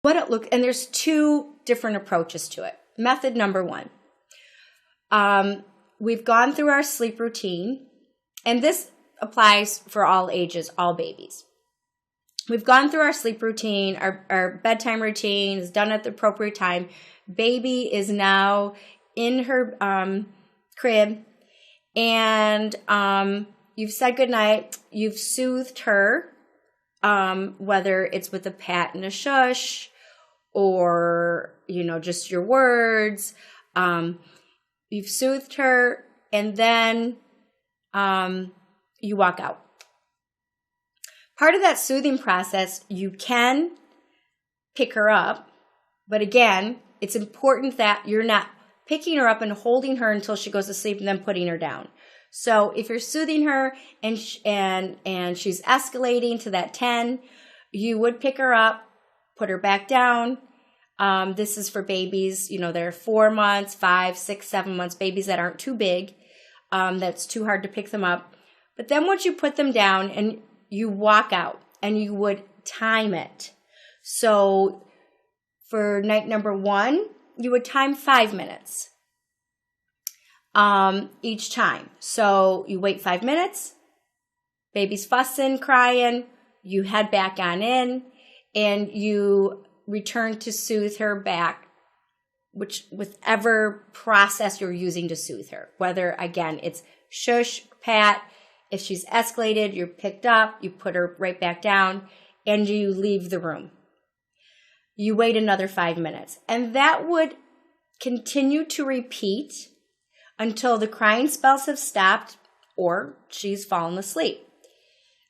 And there's two different approaches to it. Method number one. We've gone through our sleep routine, and this applies for all ages, all babies. We've gone through our sleep routine, our bedtime routine is done at the appropriate time. Baby is now in her crib, and you've said goodnight. You've soothed her, whether it's with a pat and a shush, or, just your words. You've soothed her, and then you walk out. Part of that soothing process, you can pick her up, but again, it's important that you're not picking her up and holding her until she goes to sleep and then putting her down. So if you're soothing her and she's escalating to that 10, you would pick her up, put her back down. This is for babies, they're 4 months, 5, 6, 7 months, babies that aren't too big. That's too hard to pick them up. But then once you put them down and you walk out, and you would time it. So for night number 1, you would time 5 minutes each time. So you wait 5 minutes, baby's fussing, crying, you head back on in, and you return to soothe her back, whichever process you're using to soothe her. Whether, again, it's shush, pat. If she's escalated, you're picked up, you put her right back down, and you leave the room. You wait another 5 minutes. And that would continue to repeat until the crying spells have stopped or she's fallen asleep.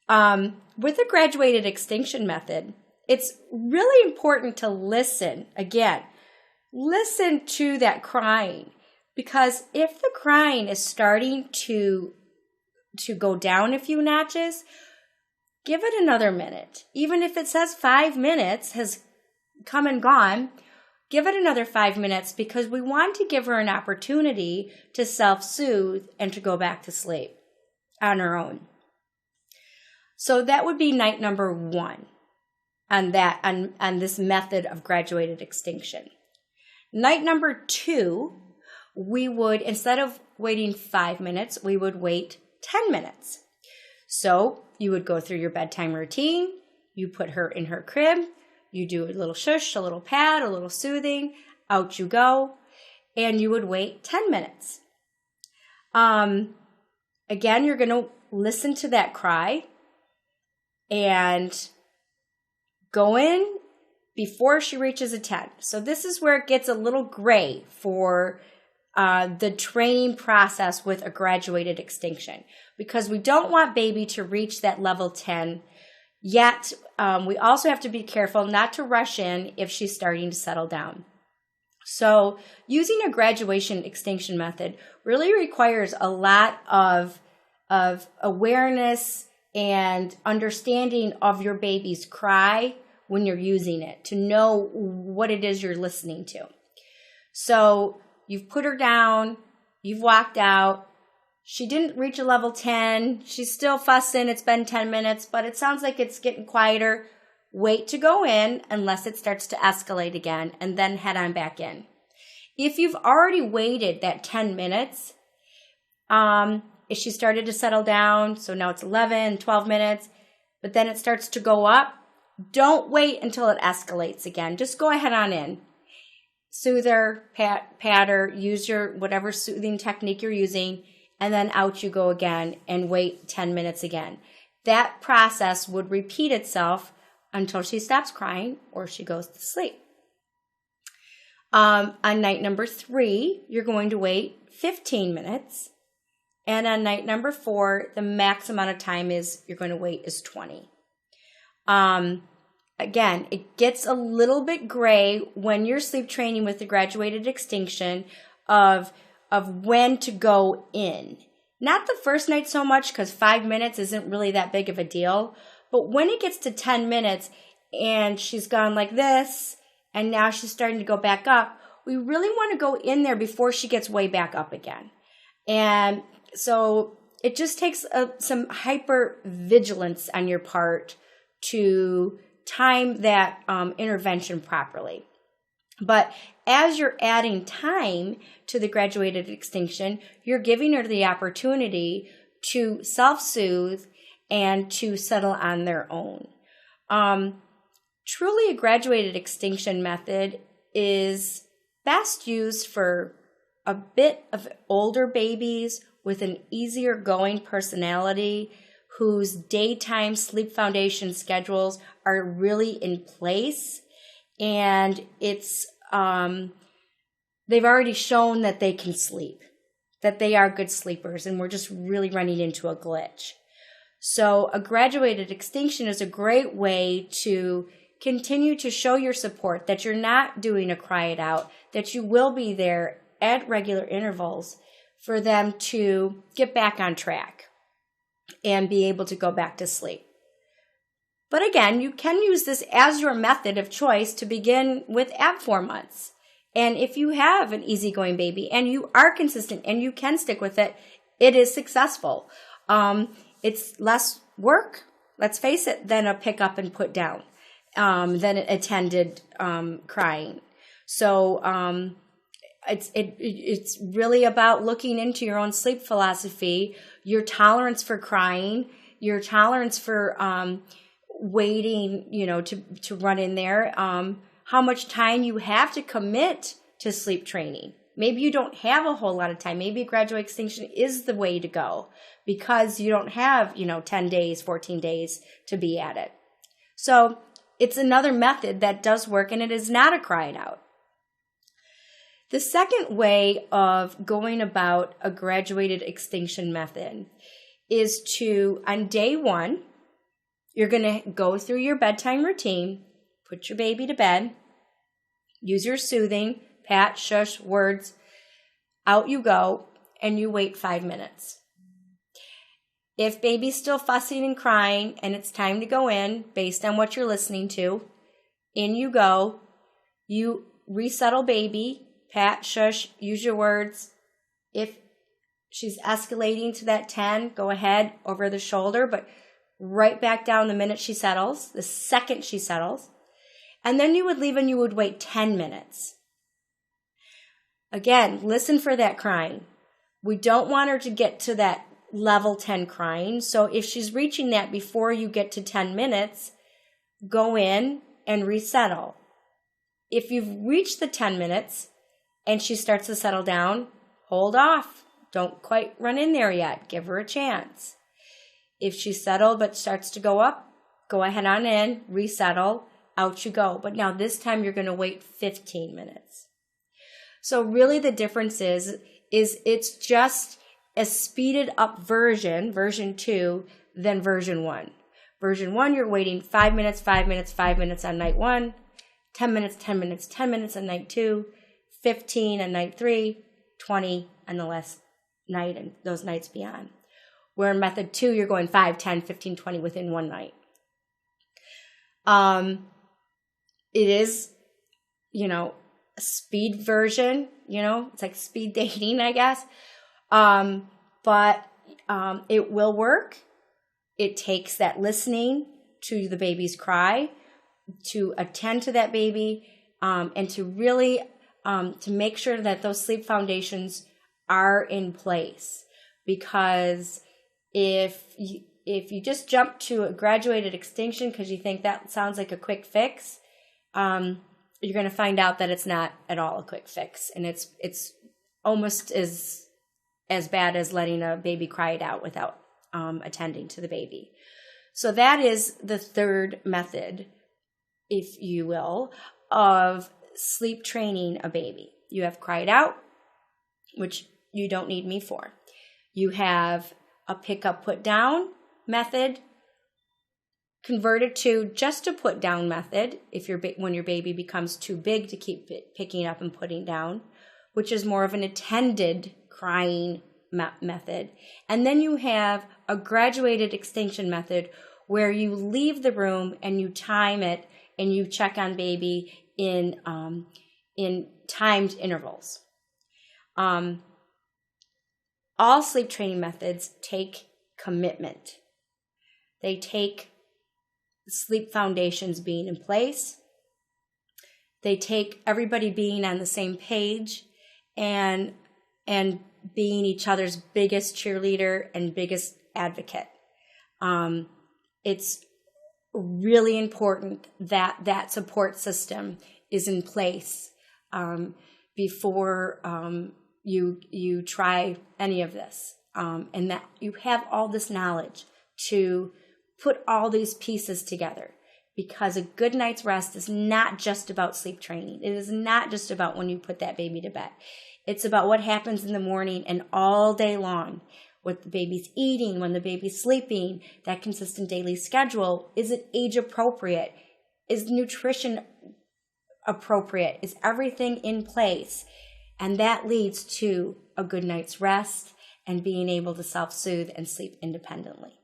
With the graduated extinction method, it's really important to listen. Again, listen to that crying, because if the crying is starting to go down a few notches, give it another minute. Even if it says 5 minutes has come and gone, give it another 5 minutes, because we want to give her an opportunity to self-soothe and to go back to sleep on her own. So that would be night number 1 on this method of graduated extinction. Night number 2, we would, instead of waiting 5 minutes, we would wait 10 minutes. So you would go through your bedtime routine, you put her in her crib, you do a little shush, a little pat, a little soothing, out you go, and you would wait 10 minutes. Again, you're going to listen to that cry and go in before she reaches a 10. So this is where it gets a little gray for the training process with a graduated extinction, because we don't want baby to reach that level 10 yet. We also have to be careful not to rush in if she's starting to settle down. So using a graduation extinction method really requires a lot of awareness and understanding of your baby's cry when you're using it, to know what it is you're listening to. So you've put her down, you've walked out, she didn't reach a level 10, she's still fussing, it's been 10 minutes, but it sounds like it's getting quieter. Wait to go in unless it starts to escalate again, and then head on back in. If you've already waited that 10 minutes, if she started to settle down, so now it's 11, 12 minutes, but then it starts to go up, don't wait until it escalates again. Just go ahead on in. Soothe her, pat her, use your whatever soothing technique you're using, and then out you go again and wait 10 minutes again. That process would repeat itself until she stops crying or she goes to sleep. On night number 3, you're going to wait 15 minutes. And on night number 4, the max amount of time you're going to wait is 20. Again, it gets a little bit gray when you're sleep training with the graduated extinction of when to go in. Not the first night so much, because 5 minutes isn't really that big of a deal. But when it gets to 10 minutes and she's gone like this, and now she's starting to go back up, we really want to go in there before she gets way back up again. And so it just takes some hyper vigilance on your part to time that intervention properly. But as you're adding time to the graduated extinction, you're giving her the opportunity to self-soothe and to settle on their own. Truly, a graduated extinction method is best used for a bit of older babies with an easier going personality whose daytime sleep foundation schedules are really in place, and it's they've already shown that they can sleep, that they are good sleepers, and we're just really running into a glitch. So a graduated extinction is a great way to continue to show your support, that you're not doing a cry it out, that you will be there at regular intervals for them to get back on track and be able to go back to sleep. But again, you can use this as your method of choice to begin with at 4 months. And if you have an easygoing baby and you are consistent and you can stick with it, it is successful. It's less work, let's face it, than a pick up and put down, than attended crying. So it's really about looking into your own sleep philosophy, your tolerance for crying, your tolerance for waiting, to run in there, how much time you have to commit to sleep training. Maybe you don't have a whole lot of time. Maybe graduate extinction is the way to go because you don't have, 10 days, 14 days to be at it. So it's another method that does work, and it is not a cry it out. The second way of going about a graduated extinction method is to, on day 1, you're going to go through your bedtime routine, put your baby to bed, use your soothing, pat, shush, words, out you go, and you wait 5 minutes. If baby's still fussing and crying and it's time to go in, based on what you're listening to, in you go, you resettle baby, pat, shush, use your words. If she's escalating to that 10, go ahead over the shoulder, but right back down the minute she settles, the second she settles. And then you would leave and you would wait 10 minutes. Again, listen for that crying. We don't want her to get to that level 10 crying. So if she's reaching that before you get to 10 minutes, go in and resettle. If you've reached the 10 minutes and she starts to settle down, hold off. Don't quite run in there yet. Give her a chance. If she's settled but starts to go up, go ahead on in, resettle, out you go. But now this time you're going to wait 15 minutes. So really the difference is it's just a speeded up version 2, than version 1. Version 1, you're waiting 5 minutes, 5 minutes, 5 minutes on night 1, 10 minutes, 10 minutes, 10 minutes on night 2, 15 on night 3, 20 on the last night and those nights beyond. Where in method 2, you're going 5, 10, 15, 20 within one night. It is, a speed version, it's like speed dating, I guess. But it will work. It takes that listening to the baby's cry, to attend to that baby, and to really to make sure that those sleep foundations are in place. Because if you just jump to a graduated extinction because you think that sounds like a quick fix, you're going to find out that it's not at all a quick fix, and it's almost as bad as letting a baby cry it out without attending to the baby. So that is the third method, if you will, of sleep training a baby. You have cry it out, which you don't need me for. You have a pick up, put down method, converted to just a put down method when your baby becomes too big to keep picking up and putting down, which is more of an attended crying method. And then you have a graduated extinction method where you leave the room and you time it and you check on baby in timed intervals. All sleep training methods take commitment. They take sleep foundations being in place. They take everybody being on the same page and being each other's biggest cheerleader and biggest advocate. It's really important that that support system is in place before you try any of this, and that you have all this knowledge to put all these pieces together. Because a good night's rest is not just about sleep training. It is not just about when you put that baby to bed. It's about what happens in the morning and all day long. What the baby's eating, when the baby's sleeping, that consistent daily schedule. Is it age appropriate? Is nutrition appropriate? Is everything in place? And that leads to a good night's rest and being able to self-soothe and sleep independently.